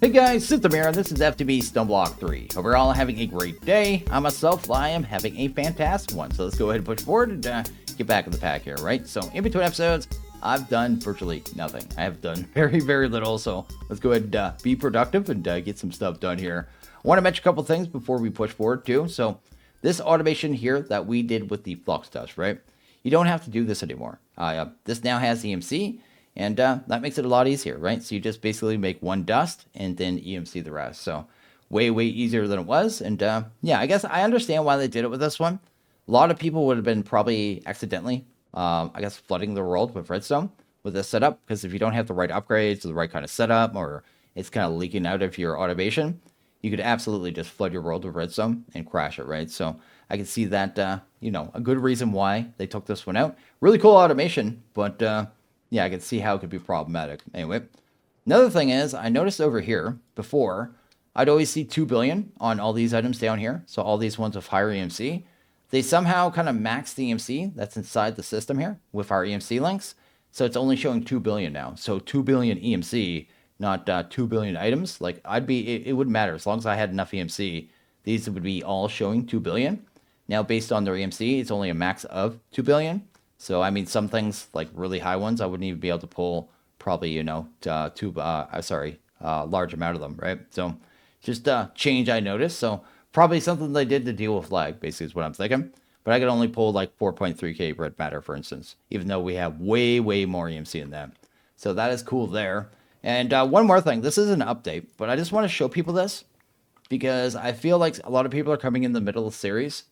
Hey guys, System here, and this is FTB Stoneblock 3. Hope you're all having a great day. I myself, I am having a fantastic one. So let's go ahead and push forward and get back in the pack here, right? So in between episodes, I've done virtually nothing. I have done very, very little. So let's go ahead and be productive and get some stuff done here. I want to mention a couple things before we push forward too. So this automation here that we did with the flux dust, right? You don't have to do this anymore. This now has EMC. And that makes it a lot easier, right? So you just basically make one dust and then EMC the rest. So way, way easier than it was. And yeah, I guess I understand why they did it with this one. A lot of people would have been probably accidentally, I guess, flooding the world with redstone with this setup. Because if you don't have the right upgrades or the right kind of setup, or it's kind of leaking out of your automation, you could absolutely just flood your world with redstone and crash it, right? So I can see that, you know, a good reason why they took this one out. Really cool automation, but yeah, I can see how it could be problematic. Anyway, another thing is I noticed over here before, I'd always see 2 billion on all these items down here. So all these ones with higher EMC, they somehow kind of max the EMC that's inside the system here with our EMC links. So it's only showing 2 billion now. So 2 billion EMC, not 2 billion items. Like it wouldn't matter as long as I had enough EMC. These would be all showing 2 billion. Now, based on their EMC, it's only a max of 2 billion. So, I mean, some things, like really high ones, I wouldn't even be able to pull probably, you know, large amount of them, right? So, just a change I noticed. So, probably something they did to deal with lag, basically is what I'm thinking. But I could only pull like 4.3K red matter, for instance, even though we have way, way more EMC in that. So, that is cool there. And one more thing, this is an update, but I just want to show people this because I feel like a lot of people are coming in the middle of the series.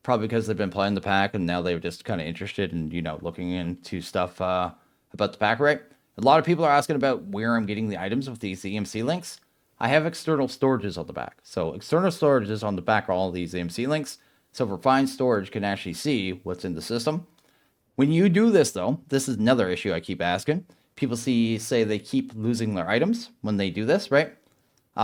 Probably because they've been playing the pack and now they're just kind of interested in, you know, looking into stuff about the pack, right? A lot of people are asking about where I'm getting the items with these EMC links. I have external storages on the back. So external storages on the back are all these EMC links. So refined storage can actually see what's in the system. When you do this, though, this is another issue I keep asking. People say they keep losing their items when they do this, right?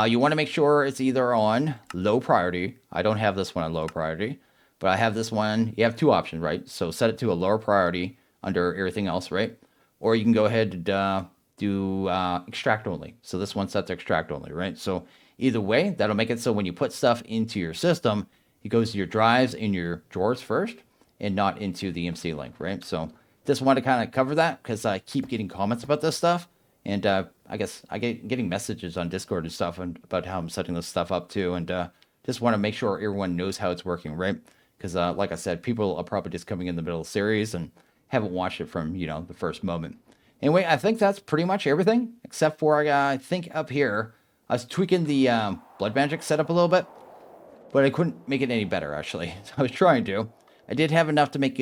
You want to make sure it's either on low priority. I don't have this one on low priority. But I have this one, you have two options, right? So set it to a lower priority under everything else, right? Or you can go ahead and do extract only. So this one's set to extract only, right? So either way, that'll make it so when you put stuff into your system, it goes to your drives in your drawers first and not into the EMC link, right? So just want to kind of cover that because I keep getting comments about this stuff. And I guess I get getting messages on Discord and stuff about how I'm setting this stuff up too. And just want to make sure everyone knows how it's working, right? Because, like I said, people are probably just coming in the middle of the series and haven't watched it from, you know, the first moment. Anyway, I think that's pretty much everything, except for, I think up here, I was tweaking the blood magic setup a little bit, but I couldn't make it any better, actually. So I was trying to. I did have enough to make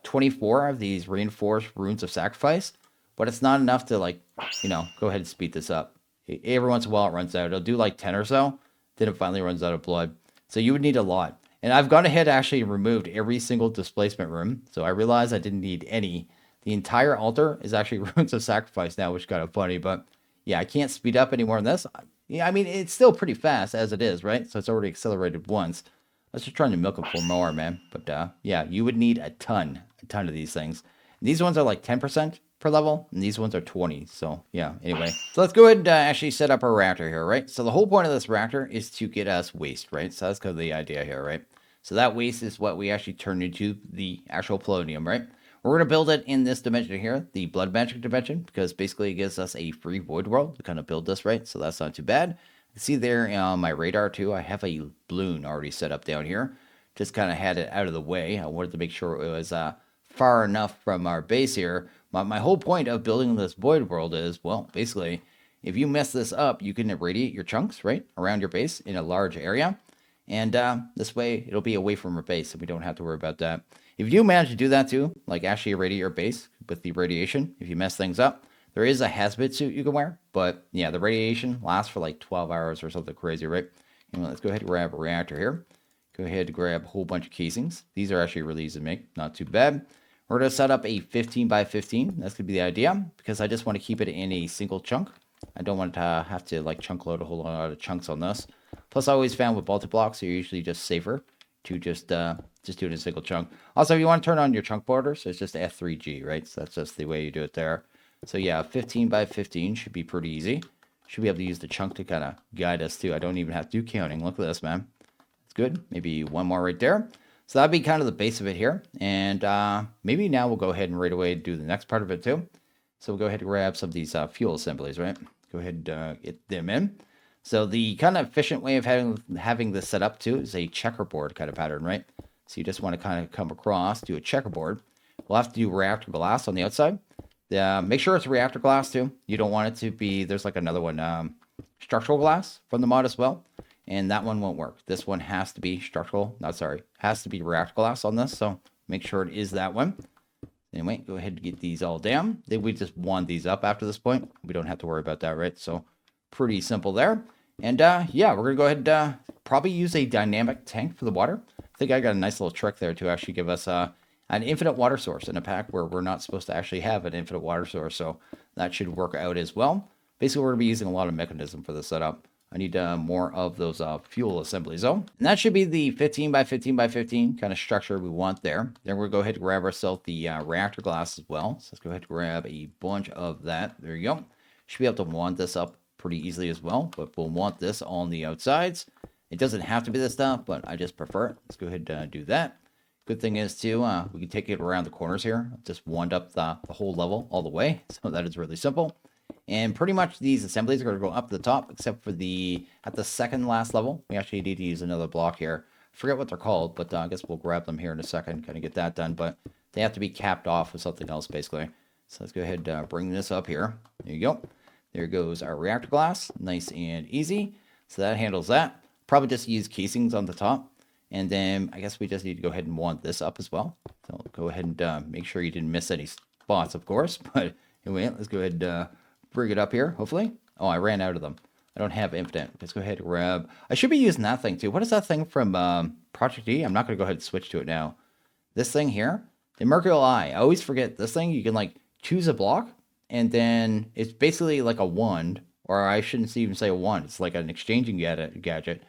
24 of these reinforced runes of sacrifice, but it's not enough to, like, you know, go ahead and speed this up. Every once in a while it runs out. It'll do, like, 10 or so, then it finally runs out of blood. So you would need a lot. And I've gone ahead and actually removed every single displacement room. So I realized I didn't need any. The entire altar is actually runes of sacrifice now, which is kind of funny. But yeah, I can't speed up any more than this. Yeah, I mean, it's still pretty fast as it is, right? So it's already accelerated once. I was just trying to milk it for more, man. But yeah, you would need a ton of these things. And these ones are like 10% per level, and these ones are 20. So yeah, anyway. So let's go ahead and actually set up our reactor here, right? So the whole point of this reactor is to get us waste, right? So that's kind of the idea here, right? So that waste is what we actually turn into the actual polonium, right? We're going to build it in this dimension here, the blood magic dimension, because basically it gives us a free void world to kind of build this, right? So that's not too bad. See there on my radar too, I have a balloon already set up down here. Just kind of had it out of the way. I wanted to make sure it was far enough from our base here. My whole point of building this void world is, well, basically, if you mess this up, you can irradiate your chunks, right, around your base in a large area. And this way, it'll be away from our base, so we don't have to worry about that. If you manage to do that too, like actually irradiate your base with the radiation, if you mess things up, there is a hazmat suit you can wear. But yeah, the radiation lasts for like 12 hours or something crazy, right? Anyway, let's go ahead and grab a reactor here. Go ahead and grab a whole bunch of casings. These are actually really easy to make, not too bad. We're going to set up a 15 by 15. That's going to be the idea, because I just want to keep it in a single chunk. I don't want to have to like chunk load a whole lot of chunks on this. Plus, I always found with multi-blocks, you're usually just safer to just do it in a single chunk. Also, if you want to turn on your chunk borders, it's just F3G, right? So that's just the way you do it there. So yeah, 15 by 15 should be pretty easy. Should be able to use the chunk to kind of guide us too. I don't even have to do counting. Look at this, man. It's good. Maybe one more right there. So that'd be kind of the base of it here. And maybe now we'll go ahead and right away do the next part of it too. So we'll go ahead and grab some of these fuel assemblies, right? Go ahead and get them in. So the kind of efficient way of having this set up too is a checkerboard kind of pattern, right? So you just want to kind of come across, do a checkerboard. We'll have to do reactor glass on the outside. Make sure it's reactor glass too. You don't want it to be, there's like another one, structural glass from the mod as well. And that one won't work. This one has to be has to be reactor glass on this. So make sure it is that one. Anyway, go ahead and get these all down. Then we just wand these up after this point. We don't have to worry about that, right? So pretty simple there. And yeah, we're going to go ahead and probably use a dynamic tank for the water. I think I got a nice little trick there to actually give us an infinite water source in a pack where we're not supposed to actually have an infinite water source. So that should work out as well. Basically, we're going to be using a lot of mechanism for the setup. I need more of those fuel assemblies though. And that should be the 15 by 15 by 15 kind of structure we want there. Then we'll go ahead and grab ourselves the reactor glass as well. So let's go ahead and grab a bunch of that. There you go. Should be able to wand this up pretty easily as well, but we'll want this on the outsides. It doesn't have to be this stuff, but I just prefer it. Let's go ahead and do that. Good thing is too, we can take it around the corners here. Just wand up the whole level all the way. So that is really simple. And pretty much these assemblies are going to go up to the top, except for at the second last level. We actually need to use another block here. I forget what they're called, but I guess we'll grab them here in a second, kind of get that done. But they have to be capped off with something else, basically. So let's go ahead and bring this up here. There you go. There goes our reactor glass. Nice and easy. So that handles that. Probably just use casings on the top. And then I guess we just need to go ahead and wand this up as well. So go ahead and make sure you didn't miss any spots, of course. But anyway, let's go ahead and bring it up here, hopefully. Oh, I ran out of them. I don't have infinite. Let's go ahead and grab. I should be using that thing too. What is that thing from Project E? I'm not going to go ahead and switch to it now. This thing here, the Mercurial Eye. I always forget this thing. You can like choose a block, and then it's basically like a wand, or I shouldn't even say a wand. It's like an exchanging gadget,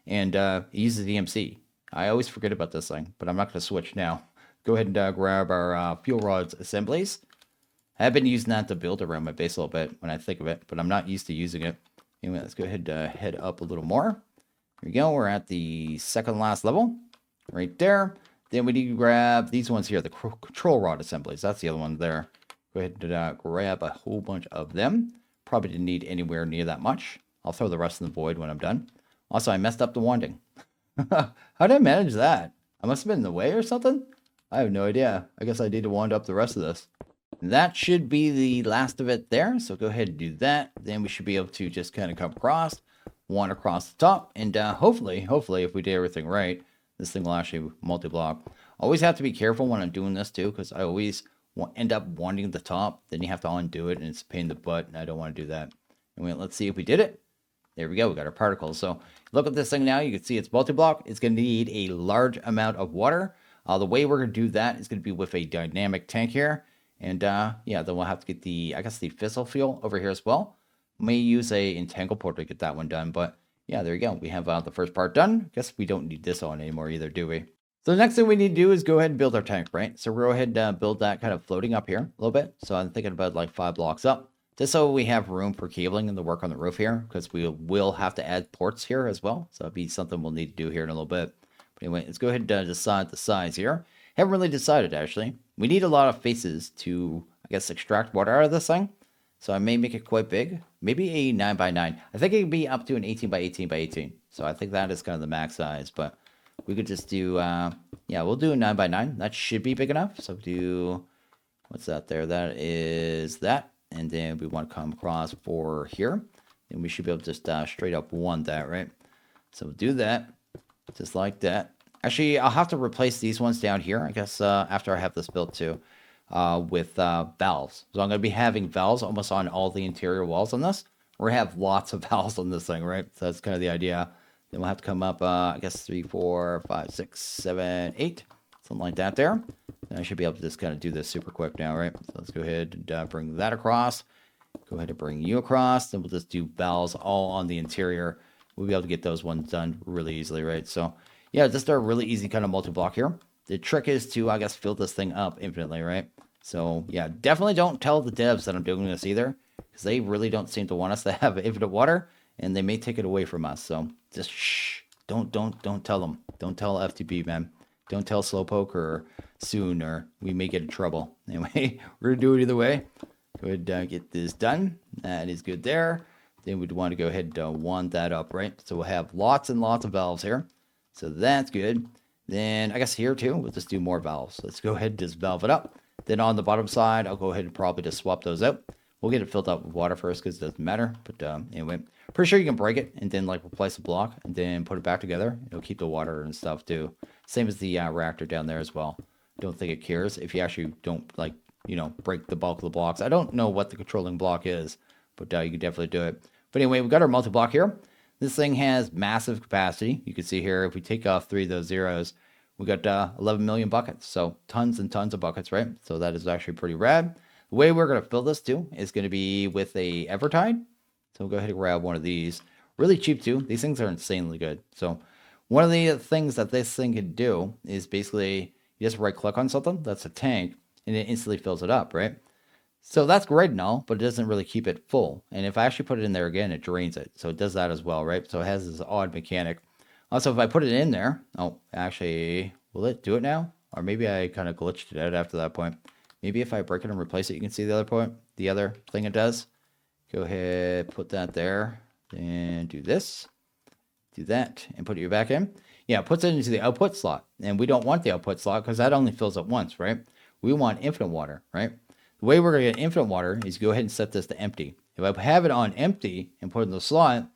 and it uses the EMC. I always forget about this thing, but I'm not going to switch now. Go ahead and grab our fuel rods assemblies. I've been using that to build around my base a little bit when I think of it, but I'm not used to using it. Anyway, let's go ahead and head up a little more. Here we go. We're at the second last level right there. Then we need to grab these ones here, the control rod assemblies. That's the other one there. Go ahead and grab a whole bunch of them. Probably didn't need anywhere near that much. I'll throw the rest in the void when I'm done. Also, I messed up the wanding. How did I manage that? I must have been in the way or something? I have no idea. I guess I need to wand up the rest of this. That should be the last of it there. So go ahead and do that. Then we should be able to just kind of come across, one across the top. And hopefully, if we did everything right, this thing will actually multi-block. Always have to be careful when I'm doing this too, because I always end up wanting the top. Then you have to undo it, and it's a pain in the butt, and I don't want to do that. Anyway, let's see if we did it. There we go. We got our particles. So look at this thing now. You can see it's multi-block. It's going to need a large amount of water. The way we're going to do that is going to be with a dynamic tank here. And yeah, then we'll have to get the fissile fuel over here as well. May use a entangle port to get that one done. But yeah, there you go. We have the first part done. Guess we don't need this on anymore either, do we? So the next thing we need to do is go ahead and build our tank, right? So we'll go ahead and build that kind of floating up here a little bit. So I'm thinking about like 5 blocks up. Just so we have room for cabling and the work on the roof here, because we will have to add ports here as well. So that'll be something we'll need to do here in a little bit. But anyway, let's go ahead and decide the size here. Haven't really decided, actually. We need a lot of faces to, I guess, extract water out of this thing. So I may make it quite big. Maybe a 9 by 9. I think it can be up to an 18 by 18 by 18. So I think that is kind of the max size. But we could just do, yeah, we'll do a 9 by 9. That should be big enough. So do, what's that there? That is that. And then we want to come across for here. And we should be able to just straight up wand that, right? So we'll do that. Just like that. Actually, I'll have to replace these ones down here, I guess, after I have this built too, with valves. So I'm going to be having valves almost on all the interior walls on this. We're going to have lots of valves on this thing, right? So that's kind of the idea. Then we'll have to come up, I guess, 3, 4, 5, 6, 7, 8, something like that there. And I should be able to just kind of do this super quick now, right? So let's go ahead and bring that across. Go ahead and bring you across. Then we'll just do valves all on the interior. We'll be able to get those ones done really easily, right? So yeah, just a really easy kind of multi-block here. The trick is to, I guess, fill this thing up infinitely, right? So yeah, definitely don't tell the devs that I'm doing this either. because they really don't seem to want us to have infinite water, and they may take it away from us. So just shh, don't tell them. Don't tell FTB, man. Don't tell Slowpoke or Soon, or we may get in trouble. Anyway, we're gonna do it either way. Go ahead and get this done. That is good there. Then we'd want to go ahead and wand that up, right? So we'll have lots and lots of valves here. So that's good. Then I guess here too, we'll just do more valves. Let's go ahead and just valve it up. Then on the bottom side, I'll go ahead and probably just swap those out. We'll get it filled up with water first because it doesn't matter. But anyway, pretty sure you can break it and then like replace the block and then put it back together. It'll keep the water and stuff too. Same as the reactor down there as well. Don't think it cares if you actually don't like, you know, break the bulk of the blocks. I don't know what the controlling block is, but you can definitely do it. But anyway, we've got our multi-block here. This thing has massive capacity. You can see here, if we take off 3 of those zeros, we got 11 million buckets. So tons and tons of buckets, right? So that is actually pretty rad. The way we're going to fill this too is going to be with a Evertide. So we'll go ahead and grab one of these. Really cheap too. These things are insanely good. So one of the things that this thing can do is basically you just right click on something that's a tank and it instantly fills it up, right? So that's great and all, but it doesn't really keep it full. And if I actually put it in there again, it drains it. So it does that as well, right? So it has this odd mechanic. Also, if I put it in there, oh, actually, will it do it now? Or maybe I kind of glitched it out after that point. Maybe if I break it and replace it, you can see the other point, the other thing it does. Go ahead, put that there, and do this, do that, and put it back in. Yeah, it puts it into the output slot. And we don't want the output slot because that only fills up once, right? We want infinite water, right? The way we're going to get infinite water is go ahead and set this to empty. If I have it on empty and put it in the slot,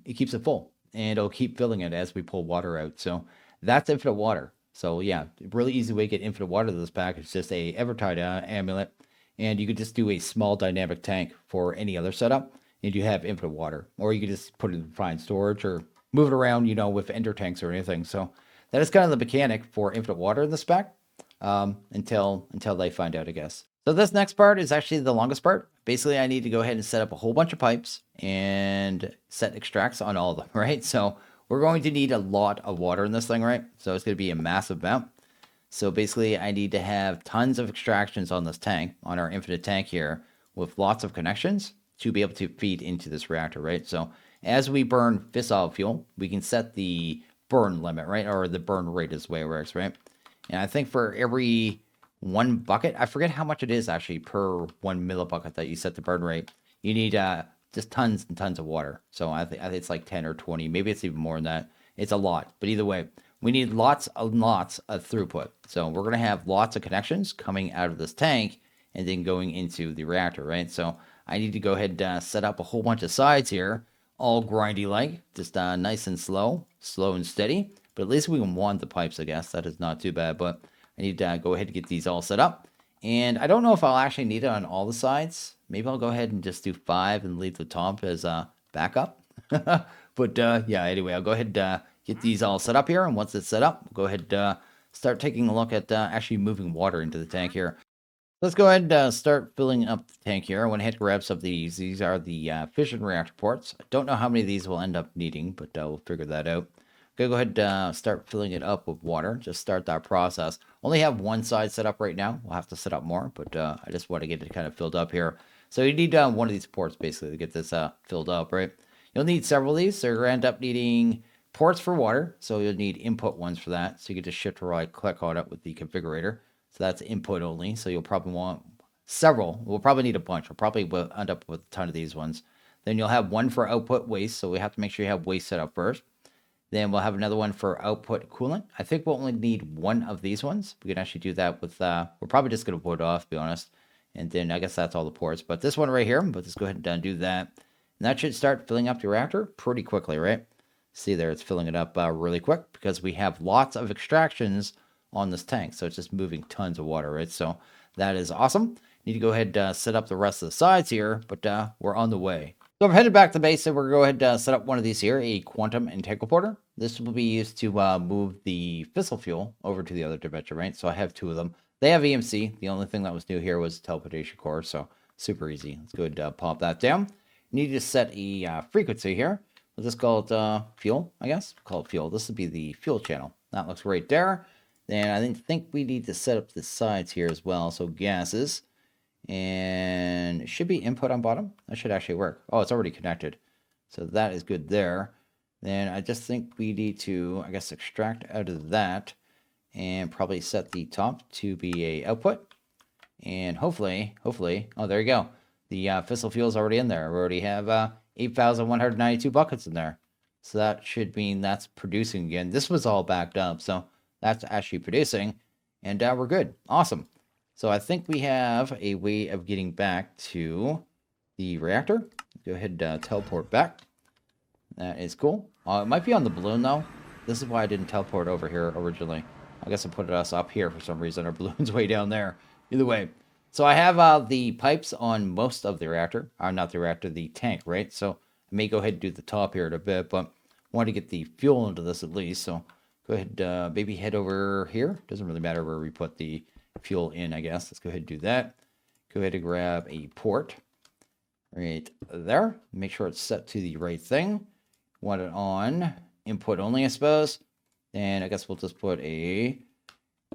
it keeps it full. And it'll keep filling it as we pull water out. So that's infinite water. So yeah, really easy way to get infinite water to this pack. It's just a Evertide amulet. And you could just do a small dynamic tank for any other setup. And you have infinite water. Or you could just put it in fine storage or move it around, you know, with ender tanks or anything. So that is kind of the mechanic for infinite water in this pack. Until they find out, I guess. So this next part is actually the longest part. Basically, I need to go ahead and set up a whole bunch of pipes and set extracts on all of them, right? So we're going to need a lot of water in this thing, right? So it's going to be a massive amount. So basically, I need to have tons of extractions on this tank, on our infinite tank here, with lots of connections to be able to feed into this reactor, right? So as we burn fissile fuel, we can set the burn limit, right? Or the burn rate is the way it works, right? And I think for every 1 bucket, I forget how much it is actually per 1 millibucket that you set the burn rate, you need just tons and tons of water. So I think it's like 10 or 20, maybe it's even more than that. It's a lot, but either way, we need lots of throughput. So we're going to have lots of connections coming out of this tank and then going into the reactor, right? So I need to go ahead and set up a whole bunch of sides here, all grindy like, just nice and slow and steady. But at least we can wand the pipes, I guess. That is not too bad, but I need to go ahead and get these all set up. And I don't know if I'll actually need it on all the sides. Maybe I'll go ahead and just do 5 and leave the top as a backup. But yeah, anyway, I'll go ahead and get these all set up here. And once it's set up, we'll go ahead and start taking a look at actually moving water into the tank here. Let's go ahead and start filling up the tank here. I went ahead and grab some of these. These are the fission reactor ports. I don't know how many of these we'll end up needing, but we'll figure that out. Go ahead and start filling it up with water. Just start that process. Only have one side set up right now. We'll have to set up more, but I just want to get it kind of filled up here. So you need one of these ports basically to get this filled up, right? You'll need several of these. So you're going to end up needing ports for water. So you'll need input ones for that. So you can just shift or right click on it with the configurator. So that's input only. So you'll probably want several. We'll probably need a bunch. We'll probably end up with a ton of these ones. Then you'll have one for output waste. So we have to make sure you have waste set up first. Then we'll have another one for output coolant. I think we'll only need one of these ones. We can actually do that with, we're probably just going to put it off, to be honest. And then I guess that's all the ports. But this one right here, but let's go ahead and do that. And that should start filling up the reactor pretty quickly, right? See there, it's filling it up really quick because we have lots of extractions on this tank. So it's just moving tons of water, right? So that is awesome. Need to go ahead and set up the rest of the sides here, but we're on the way. So I'm headed back to base, and we're going to go ahead and set up one of these here, a quantum entangleporter. This will be used to move the fissile fuel over to the other dimension, right? So I have 2 of them. They have EMC. The only thing that was new here was teleportation core, so super easy. Let's go ahead and pop that down. You need to set a frequency here. We'll just call it fuel, I guess. We'll call it fuel. This will be the fuel channel. That looks right there. Then I think we need to set up the sides here as well. So gases. And it should be input on bottom. That should actually work. Oh, it's already connected. So that is good there. Then I just think we need to, I guess, extract out of that and probably set the top to be a output. And hopefully, oh, there you go. The fissile fuel is already in there. We already have 8,192 buckets in there. So that should mean that's producing again. This was all backed up, so that's actually producing. And we're good. Awesome. So I think we have a way of getting back to the reactor. Go ahead and teleport back. That is cool. It might be on the balloon, though. This is why I didn't teleport over here originally. I guess I put us up here for some reason. Our balloon's way down there. Either way. So I have the pipes on most of the reactor. Not the reactor, the tank, right? So I may go ahead and do the top here in a bit, but I want to get the fuel into this at least. So go ahead, maybe head over here. Doesn't really matter where we put the fuel in, I guess. Let's go ahead and do that. Go ahead and grab a port right there. Make sure it's set to the right thing. Want it on input only, I suppose. And I guess we'll just put a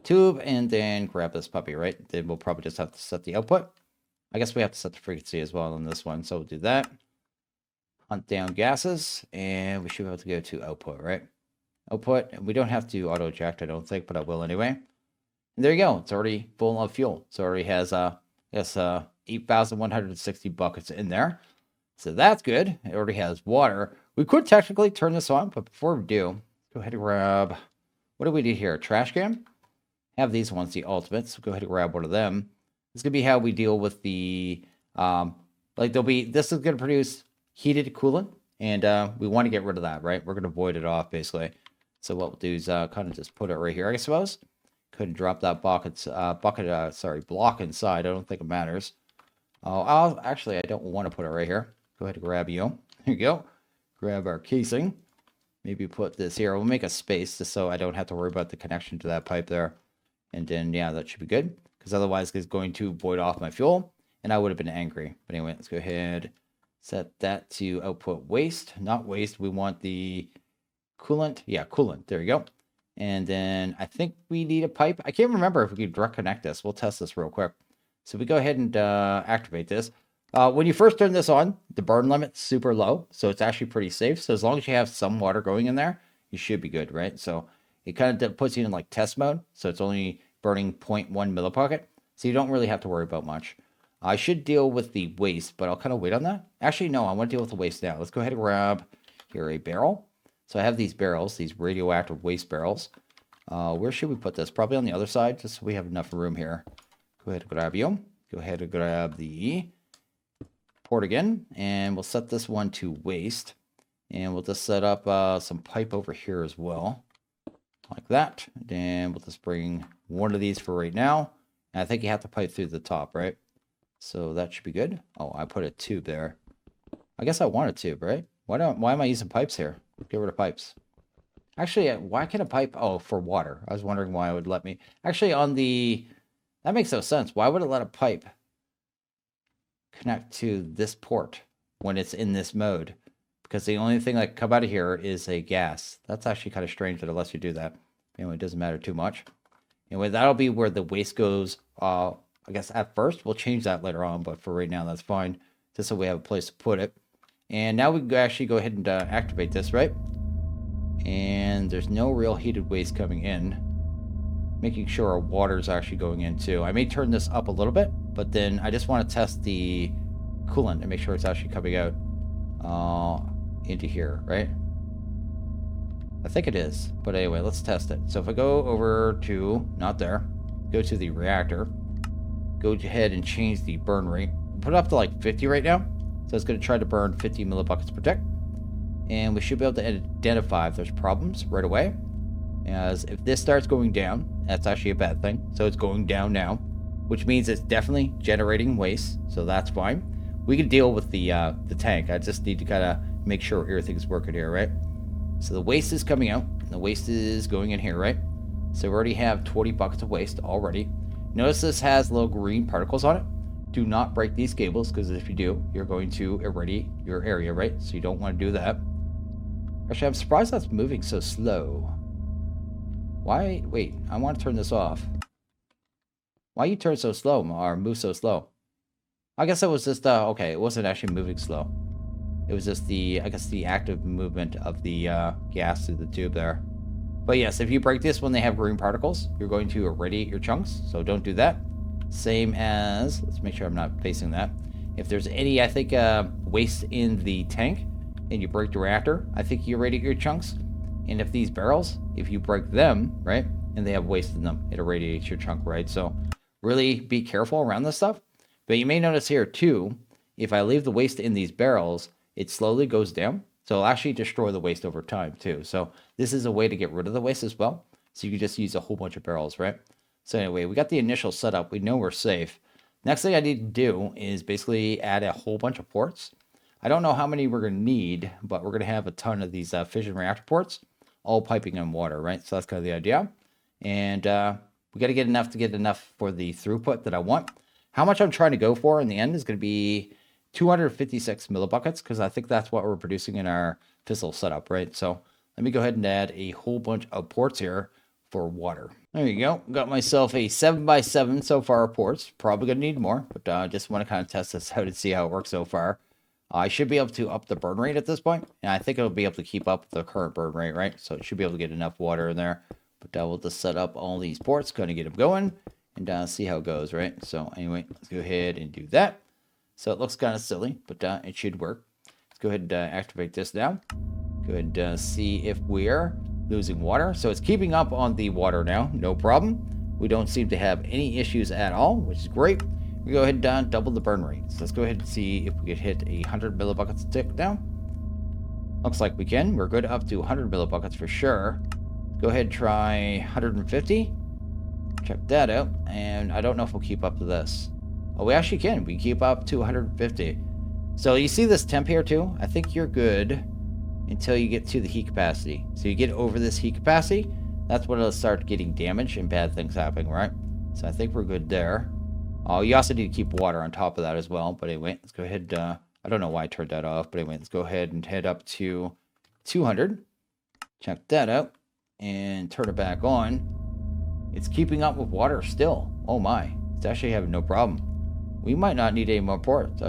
tube and then grab this puppy, right? Then we'll probably just have to set the output. I guess we have to set the frequency as well on this one. So we'll do that. Hunt down gases and we should be able to go to output, right? Output. And we don't have to auto eject, I don't think, but I will anyway. And there you go. It's already full of fuel. So it already has, 8,160 buckets in there. So that's good. It already has water. We could technically turn this on, but before we do, go ahead and grab, what do we need here? A trash can? Have these ones, the ultimates. So go ahead and grab one of them. This is going to be how we deal with the, this is going to produce heated coolant, and we want to get rid of that, right? We're going to void it off, basically. So what we'll do is kind of just put it right here, I suppose. Couldn't drop that block inside. I don't think it matters. Actually, I don't want to put it right here. Go ahead and grab you. There you go. Grab our casing. Maybe put this here. We'll make a space just so I don't have to worry about the connection to that pipe there. And then, yeah, that should be good. Because otherwise, it's going to void off my fuel. And I would have been angry. But anyway, let's go ahead. Set that to output waste. Not waste. We want the coolant. Yeah, coolant. There you go. And then I think we need a pipe. I can't remember if we could direct connect this. We'll test this real quick. So we go ahead and activate this. When you first turn this on, the burn limit's super low. So it's actually pretty safe. So as long as you have some water going in there, you should be good, right? So it kind of puts you in like test mode. So it's only burning 0.1 millipocket. So you don't really have to worry about much. I should deal with the waste, but I'll kind of wait on that. Actually, no, I want to deal with the waste now. Let's go ahead and grab here a barrel. So I have these barrels, these radioactive waste barrels. Where should we put this? Probably on the other side, just so we have enough room here. Go ahead and grab you. Go ahead and grab the port again. And we'll set this one to waste. And we'll just set up some pipe over here as well. Like that. And we'll just bring one of these for right now. And I think you have to pipe through the top, right? So that should be good. Oh, I put a tube there. I guess I want a tube, right? Why am I using pipes here? Get rid of pipes. Actually, why can a pipe? Oh, for water. I was wondering why it would let me. Actually, that makes no sense. Why would it let a pipe connect to this port when it's in this mode? Because the only thing that can come out of here is a gas. That's actually kind of strange that it lets you do that. Anyway, it doesn't matter too much. Anyway, that'll be where the waste goes. I guess at first, we'll change that later on, but for right now, that's fine. Just so we have a place to put it. And now we can actually go ahead and activate this, right? And there's no real heated waste coming in. Making sure our water is actually going in too. I may turn this up a little bit, but then I just want to test the coolant and make sure it's actually coming out into here, right? I think it is, but anyway, let's test it. So if I go over to, not there, go to the reactor, go ahead and change the burn rate. Put it up to like 50 right now. So it's going to try to burn 50 millibuckets per tick. And we should be able to identify if there's problems right away. As if this starts going down, that's actually a bad thing. So it's going down now, which means it's definitely generating waste. So that's fine. We can deal with the tank. I just need to kind of make sure everything's working here, right? So the waste is coming out. And the waste is going in here, right? So we already have 20 buckets of waste already. Notice this has little green particles on it. Do not break these cables, because if you do, you're going to irradiate your area, right? So you don't want to do that. Actually, I'm surprised that's moving so slow. Why? Wait, I want to turn this off. Why you turn so slow, or move so slow? I guess it was just, okay, it wasn't actually moving slow. It was just the, I guess, the active movement of the gas through the tube there. But yes, if you break this when they have green particles, you're going to irradiate your chunks, so don't do that. Same as, let's make sure I'm not facing that. If there's any, I think, waste in the tank and you break the reactor, I think you irradiate your chunks. And if these barrels, if you break them, right, and they have waste in them, it irradiates your chunk, right? So really be careful around this stuff. But you may notice here too, if I leave the waste in these barrels, it slowly goes down. So it'll actually destroy the waste over time too. So this is a way to get rid of the waste as well. So you can just use a whole bunch of barrels, right? So anyway, we got the initial setup. We know we're safe. Next thing I need to do is basically add a whole bunch of ports. I don't know how many we're going to need, but we're going to have a ton of these fission reactor ports, all piping in water, right? So that's kind of the idea. And we got to get enough for the throughput that I want. How much I'm trying to go for in the end is going to be 256 millibuckets, because I think that's what we're producing in our fissile setup, right? So let me go ahead and add a whole bunch of ports here for water. There you go. Got myself a 7x7 so far ports. Probably going to need more, but I just want to kind of test this out and see how it works so far. I should be able to up the burn rate at this point, and I think it'll be able to keep up the current burn rate, right? So it should be able to get enough water in there. But we'll just set up all these ports, going to get them going, and see how it goes, right? So anyway, let's go ahead and do that. So it looks kind of silly, but it should work. Let's go ahead and activate this now. Go ahead and see if we're losing water. So it's keeping up on the water now, no problem. We don't seem to have any issues at all, which is great. We go ahead and double the burn rate. So let's go ahead and see if we could hit 100 millibuckets a tick now. Looks like we can. We're good up to 100 millibuckets for sure. Go ahead and try 150. Check that out. And I don't know if we'll keep up to this. Oh, we actually can. We keep up to 150. So you see this temp here too? I think you're good until you get to the heat capacity. So you get over this heat capacity, that's when it'll start getting damage and bad things happening, right? So I think we're good there. Oh, you also need to keep water on top of that as well. But anyway, let's go ahead. I don't know why I turned that off, but anyway, let's go ahead and head up to 200. Check that out and turn it back on. It's keeping up with water still. Oh my, it's actually having no problem. We might not need any more ports.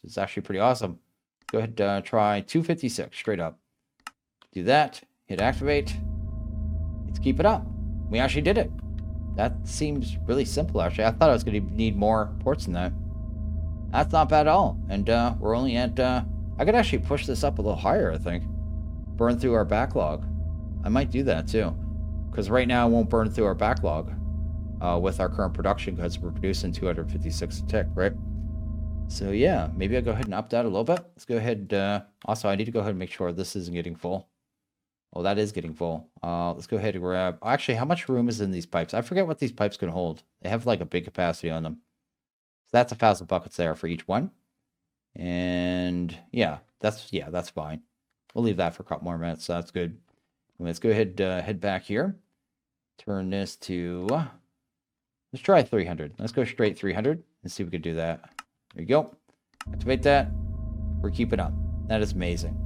It's actually pretty awesome. Go ahead and try 256 straight up. Do that. Hit activate. Let's keep it up. We actually did it. That seems really simple, actually. I thought I was going to need more ports than that. That's not bad at all. And we're only at... I could actually push this up a little higher, I think. Burn through our backlog. I might do that, too. Because right now, it won't burn through our backlog with our current production, because we're producing 256 a tick, right? So yeah, maybe I'll go ahead and up that a little bit. Let's go ahead. Also, I need to go ahead and make sure this isn't getting full. Oh, that is getting full. Let's go ahead and grab... Actually, how much room is in these pipes? I forget what these pipes can hold. They have like a big capacity on them. So that's 1,000 buckets there for each one. And yeah, that's fine. We'll leave that for a couple more minutes. So that's good. And let's go ahead head back here. Turn this to... let's try 300. Let's go straight 300 and see if we can do that. There you go. Activate that. We're keeping up. That is amazing.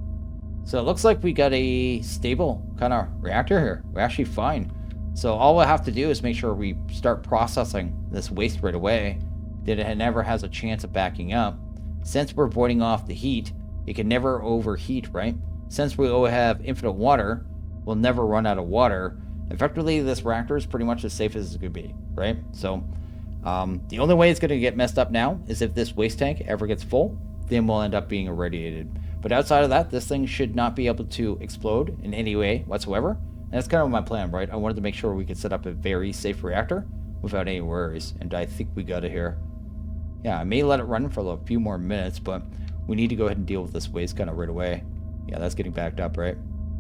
So it looks like we got a stable kind of reactor here. We're actually fine. So all we'll have to do is make sure we start processing this waste right away, that it never has a chance of backing up. Since we're voiding off the heat, it can never overheat, right? Since we will have infinite water, we'll never run out of water. Effectively, this reactor is pretty much as safe as it could be, right? So the only way it's going to get messed up now is if this waste tank ever gets full, then we'll end up being irradiated. But outside of that, this thing should not be able to explode in any way whatsoever. And that's kind of my plan, right? I wanted to make sure we could set up a very safe reactor without any worries. And I think we got it here. Yeah, I may let it run for a few more minutes, but we need to go ahead and deal with this waste kind of right away. Yeah, that's getting backed up, right?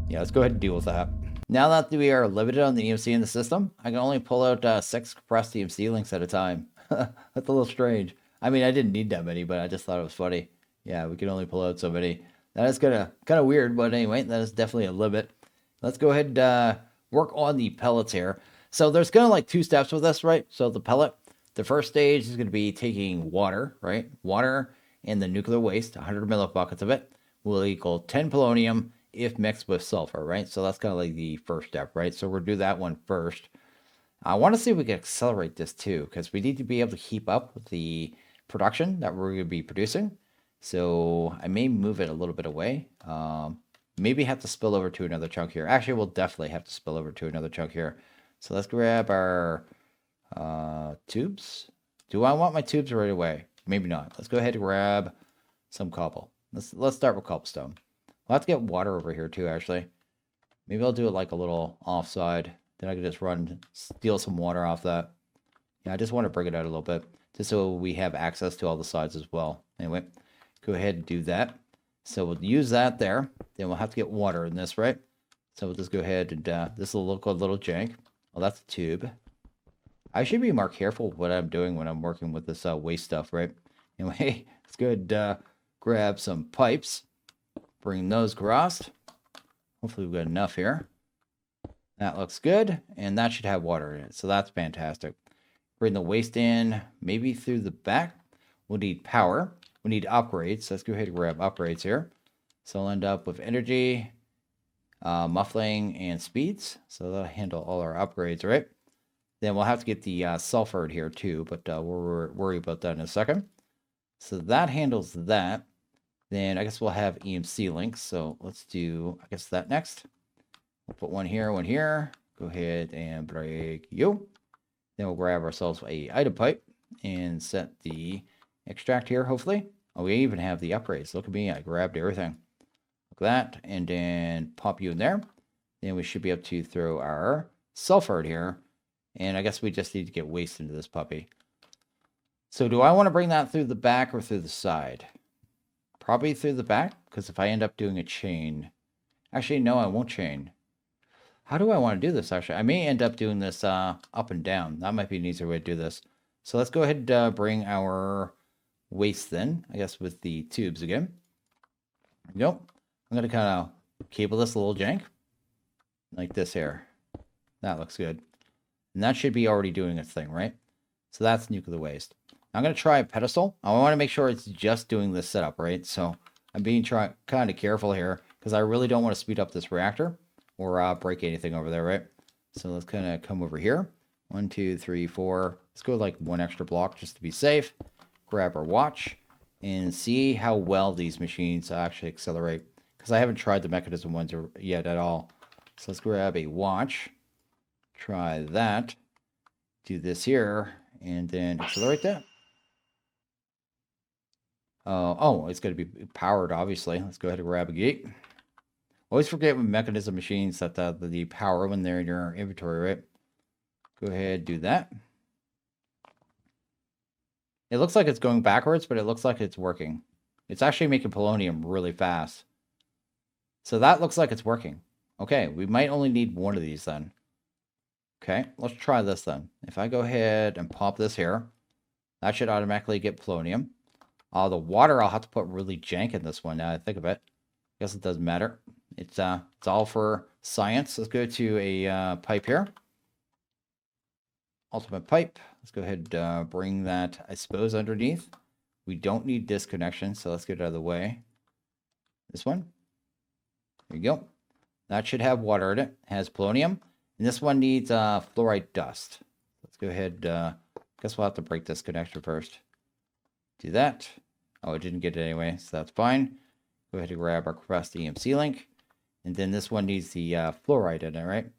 Yeah, let's go ahead and deal with that. Now that we are limited on the EMC in the system, I can only pull out 6 compressed EMC links at a time. That's a little strange. I mean, I didn't need that many, but I just thought it was funny. Yeah, we can only pull out so many. That is kind of weird, but anyway, that is definitely a limit. Let's go ahead and work on the pellets here. So there's kind of like 2 steps with this, right? So the pellet, the first stage is going to be taking water, right? Water and the nuclear waste, 100 millibuckets of it, will equal 10 polonium if mixed with sulfur, right? So that's kind of like the first step, right? So we'll do that one first. I want to see if we can accelerate this too, because we need to be able to keep up with the production that we're going to be producing. So I may move it a little bit away. Maybe have to spill over to another chunk here. Actually, we'll definitely have to spill over to another chunk here. So let's grab our tubes. Do I want my tubes right away? Maybe not. Let's go ahead and grab some cobble. Let's start with cobblestone. We'll have to get water over here too, actually. Maybe I'll do it like a little offside. Then I can just steal some water off that. Yeah, I just want to bring it out a little bit, just so we have access to all the sides as well. Anyway, go ahead and do that. So we'll use that there. Then we'll have to get water in this, right? So we'll just go ahead and this will look a little jank. Well, that's a tube. I should be more careful what I'm doing when I'm working with this waste stuff, right? Anyway, let's go ahead and grab some pipes. Bring those across. Hopefully we've got enough here. That looks good. And that should have water in it. So that's fantastic. Bring the waste in, maybe through the back. We'll need power. We need upgrades. So let's go ahead and grab upgrades here. So I'll end up with energy, muffling, and speeds. So that'll handle all our upgrades, right? Then we'll have to get the sulfur in here too, but we'll worry about that in a second. So that handles that. Then I guess we'll have EMC links. So let's do, I guess, that next. We'll put one here, one here. Go ahead and break you. Then we'll grab ourselves a item pipe and set the extract here, hopefully. Oh, we even have the upgrades. Look at me, I grabbed everything. Look at that, and then pop you in there. Then we should be able to throw our sulfur in here. And I guess we just need to get waste into this puppy. So do I want to bring that through the back or through the side? Probably through the back, because if I end up doing a chain... Actually, no, I won't chain. How do I want to do this, actually? I may end up doing this up and down. That might be an easier way to do this. So let's go ahead and bring our waste then, I guess, with the tubes again. There we go. I'm going to kind of cable this a little jank. Like this here. That looks good. And that should be already doing its thing, right? So that's nuclear waste. I'm going to try a pedestal. I want to make sure it's just doing this setup, right? So I'm being kind of careful here because I really don't want to speed up this reactor or break anything over there, right? So let's kind of come over here. 1, 2, 3, 4. Let's go like one extra block just to be safe. Grab our watch and see how well these machines actually accelerate, because I haven't tried the mechanism ones yet at all. So let's grab a watch. Try that. Do this here and then accelerate that. Oh, it's going to be powered, obviously. Let's go ahead and grab a gate. Always forget with mechanism machines that the power when they're in your inventory, right? Go ahead, do that. It looks like it's going backwards, but it looks like it's working. It's actually making polonium really fast. So that looks like it's working. Okay, we might only need one of these then. Okay, let's try this then. If I go ahead and pop this here, that should automatically get polonium. The water, I'll have to put really jank in this one now I think of it. Guess it doesn't matter. It's all for science. Let's go to a pipe here. Ultimate pipe. Let's go ahead and bring that, I suppose, underneath. We don't need this connection, so let's get it out of the way. This one. There you go. That should have water in it. It has polonium. And this one needs fluoride dust. Let's go ahead. Guess we'll have to break this connector first. Do that. Oh, it didn't get it anyway, so that's fine. Go ahead and grab our compressed EMC link. And then this one needs the fluoride in it, right?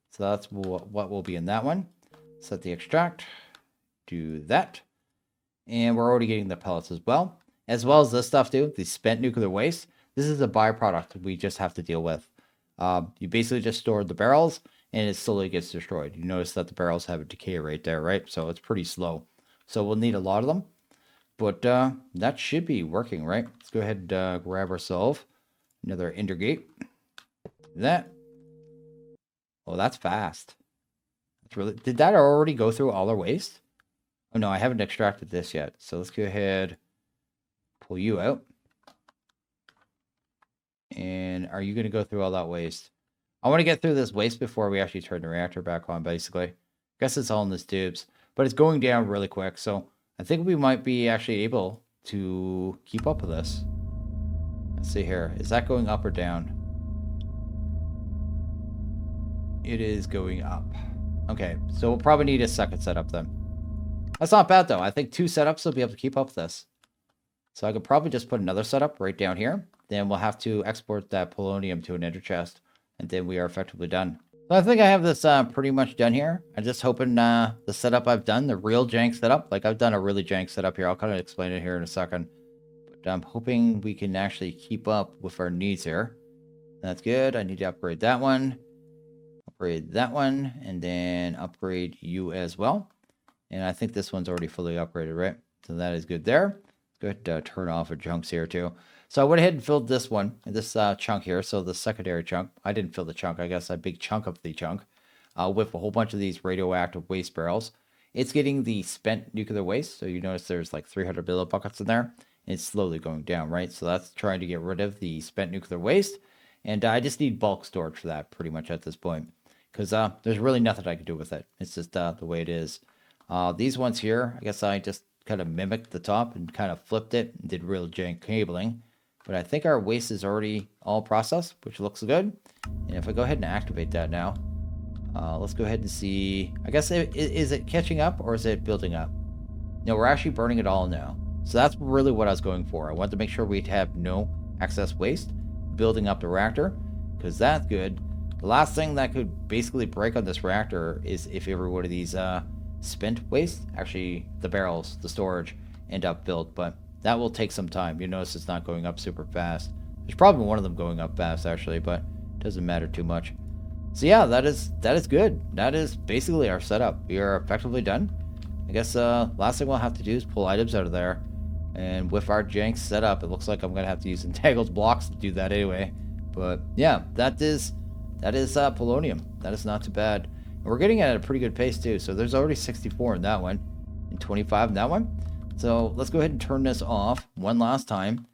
So that's what will be in that one. Set the extract. Do that. And we're already getting the pellets as well. As well as this stuff too, the spent nuclear waste. This is a byproduct we just have to deal with. You basically just store the barrels and it slowly gets destroyed. You notice that the barrels have a decay rate there, right? So it's pretty slow. So we'll need a lot of them. But that should be working, right? Let's go ahead and grab ourselves another ender gate. That. Oh, that's fast. That's really. Did that already go through all our waste? Oh no, I haven't extracted this yet. So let's go ahead, pull you out. And are you going to go through all that waste? I want to get through this waste before we actually turn the reactor back on, basically. Guess it's all in these tubes. But it's going down really quick, so I think we might be actually able to keep up with this. Let's see here. Is that going up or down? It is going up. Okay, so we'll probably need a second setup then. That's not bad though. I think 2 setups will be able to keep up with this. So I could probably just put another setup right down here. Then we'll have to export that polonium to an ender chest. And then we are effectively done. So I think I have this pretty much done here. I'm just hoping the setup I've done, the real jank setup, like I've done a really jank setup here. I'll kind of explain it here in a second. But I'm hoping we can actually keep up with our needs here. That's good. I need to upgrade that one. Upgrade that one. And then upgrade you as well. And I think this one's already fully upgraded, right? So that is good there. Let's go ahead and turn off our chunks here too. So I went ahead and filled this one, this chunk here. So the secondary chunk, I didn't fill the chunk, I guess a big chunk of the chunk, with a whole bunch of these radioactive waste barrels. It's getting the spent nuclear waste. So you notice there's like 300 millibuckets in there. It's slowly going down, right? So that's trying to get rid of the spent nuclear waste. And I just need bulk storage for that pretty much at this point. Because there's really nothing I can do with it. It's just the way it is. These ones here, I guess I just kind of mimicked the top and kind of flipped it and did real jank cabling. But I think our waste is already all processed, which looks good. And if I go ahead and activate that now, let's go ahead and see. I guess, is it catching up or is it building up? No, we're actually burning it all now. So that's really what I was going for. I wanted to make sure we'd have no excess waste building up the reactor, because that's good. The last thing that could basically break on this reactor is if every one of these spent waste, actually the barrels, the storage, end up built. But that will take some time. You notice it's not going up super fast. There's probably one of them going up fast actually, but it doesn't matter too much. So yeah, that is good. That is basically our setup. We are effectively done. I guess last thing we'll have to do is pull items out of there. And with our jank setup, it looks like I'm gonna have to use entangled blocks to do that anyway. But yeah, that is polonium. That is not too bad. And we're getting at a pretty good pace too. So there's already 64 in that one, and 25 in that one. So let's go ahead and turn this off one last time.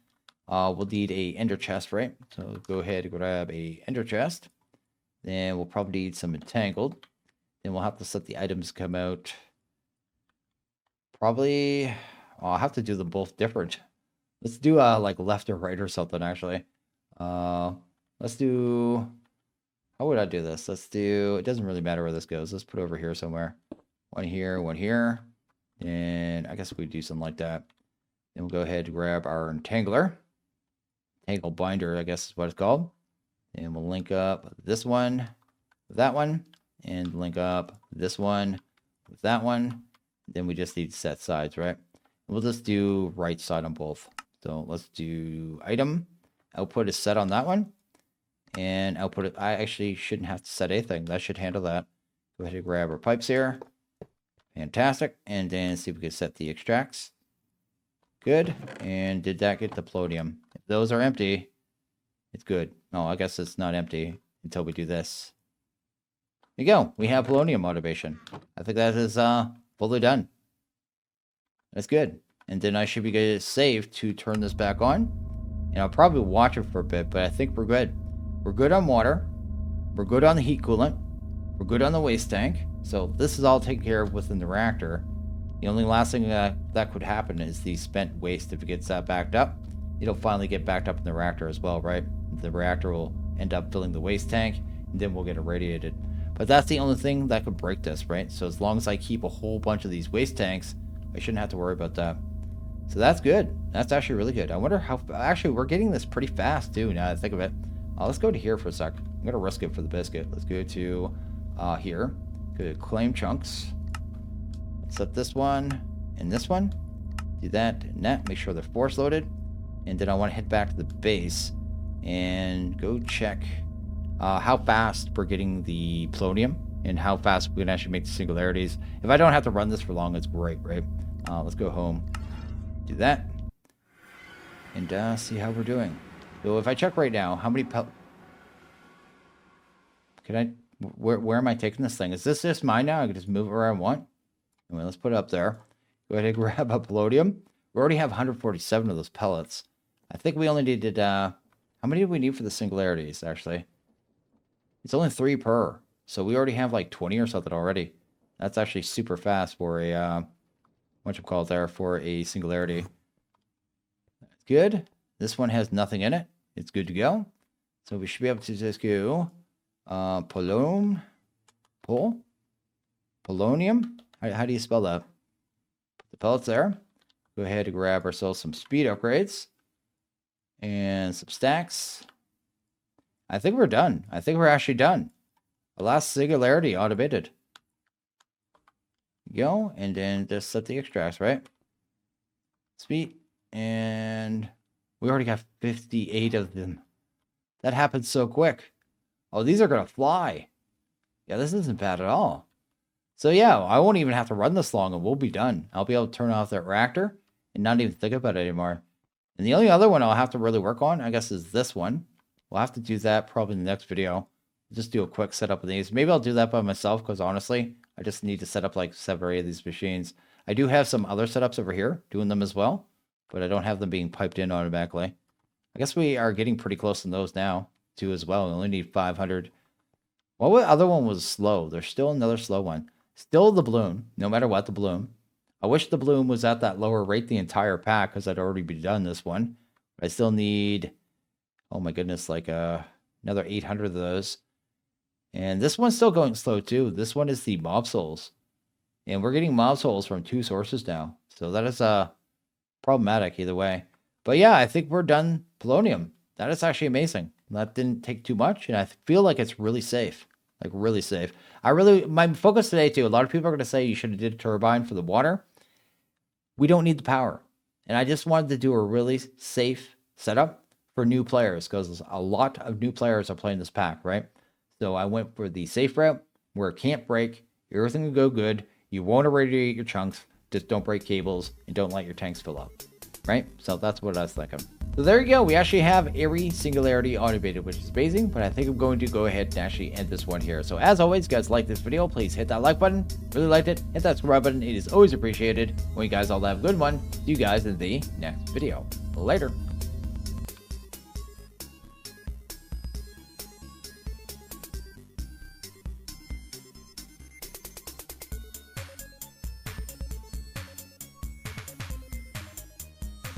We'll need a ender chest, right? So go ahead and grab a ender chest. Then we'll probably need some entangled. Then we'll have to set the items come out. Probably, I'll have to do them both different. Let's do like left or right or something actually. Let's do, how would I do this? Let's do, it doesn't really matter where this goes. Let's put it over here somewhere. One here, one here. And I guess we do something like that. Then we'll go ahead and grab our entangler. Entangle binder, I guess is what it's called. And we'll link up this one with that one. And link up this one with that one. Then we just need to set sides, right? We'll just do right side on both. So let's do item. Output is set on that one. And output, I actually shouldn't have to set anything. That should handle that. Go ahead and grab our pipes here. Fantastic. And then see if we can set the extracts. Good. And did that get the polonium? If those are empty, it's good. No, I guess it's not empty until we do this. There you go. We have polonium automation. I think that is fully done. That's good. And then I should be good saved to turn this back on. And I'll probably watch it for a bit, but I think we're good. We're good on water. We're good on the heat coolant. We're good on the waste tank. So this is all taken care of within the reactor. The only last thing that could happen is the spent waste. If it gets backed up, it'll finally get backed up in the reactor as well, right? The reactor will end up filling the waste tank, and then we'll get irradiated. But that's the only thing that could break this, right? So as long as I keep a whole bunch of these waste tanks, I shouldn't have to worry about that. So that's good. That's actually really good. I wonder how... Actually, we're getting this pretty fast, too, now that I think of it. Let's go to here for a sec. I'm going to risk it for the biscuit. Let's go to here. Go to claim chunks. Set this one and this one. Do that and that. Make sure they're force loaded. And then I want to head back to the base and go check how fast we're getting the polonium and how fast we can actually make the singularities. If I don't have to run this for long, it's great, right? Let's go home. Do that. And see how we're doing. So if I check right now, how many where am I taking this thing? Is this just mine now? I can just move it where I want. Anyway, let's put it up there. Go ahead and grab a polonium. We already have 147 of those pellets. I think we only needed, how many do we need for the singularities, actually? It's only 3 per. So we already have like 20 or something already. That's actually super fast for a, whatchamacallit there, for a singularity. That's good. This one has nothing in it. It's good to go. So we should be able to just go polonium. How do you spell that? pellets there. Go ahead and grab ourselves some speed upgrades and some stacks. I think we're done. I think we're actually done. The last singularity automated. Go, and then just set the extracts, right? Speed, and we already got 58 of them. That happened so quick. Oh, these are gonna fly. Yeah, this isn't bad at all. So yeah, I won't even have to run this long and we'll be done. I'll be able to turn off that reactor and not even think about it anymore. And the only other one I'll have to really work on, I guess, is this one. We'll have to do that probably in the next video. Just do a quick setup of these. Maybe I'll do that by myself because honestly, I just need to set up like 7 or 8 of these machines. I do have some other setups over here doing them as well, but I don't have them being piped in automatically. I guess we are getting pretty close on those now too as well. We only need 500. What other one was slow? There's still another slow one. Still the bloom, no matter what, the bloom. I wish the bloom was at that lower rate the entire pack because I'd already be done this one. But I still need, oh my goodness, like another 800 of those. And this one's still going slow too. This one is the mob souls. And we're getting mob souls from 2 sources now. So that is problematic either way. But yeah, I think we're done Polonium. That is actually amazing. That didn't take too much. And I feel like it's really safe. Like really safe. My focus today too, a lot of people are going to say you should have did a turbine for the water. We don't need the power. And I just wanted to do a really safe setup for new players because a lot of new players are playing this pack, right? So I went for the safe route where it can't break. Everything will go good. You won't irradiate your chunks. Just don't break cables and don't let your tanks fill up, right? So that's what I was thinking. So there you go. We actually have every singularity automated, which is amazing, but I think I'm going to go ahead and actually end this one here. So as always, guys, like this video, please hit that like button. Really liked it. Hit that subscribe button. It is always appreciated. Well, you guys all have a good one. See you guys in the next video. Later.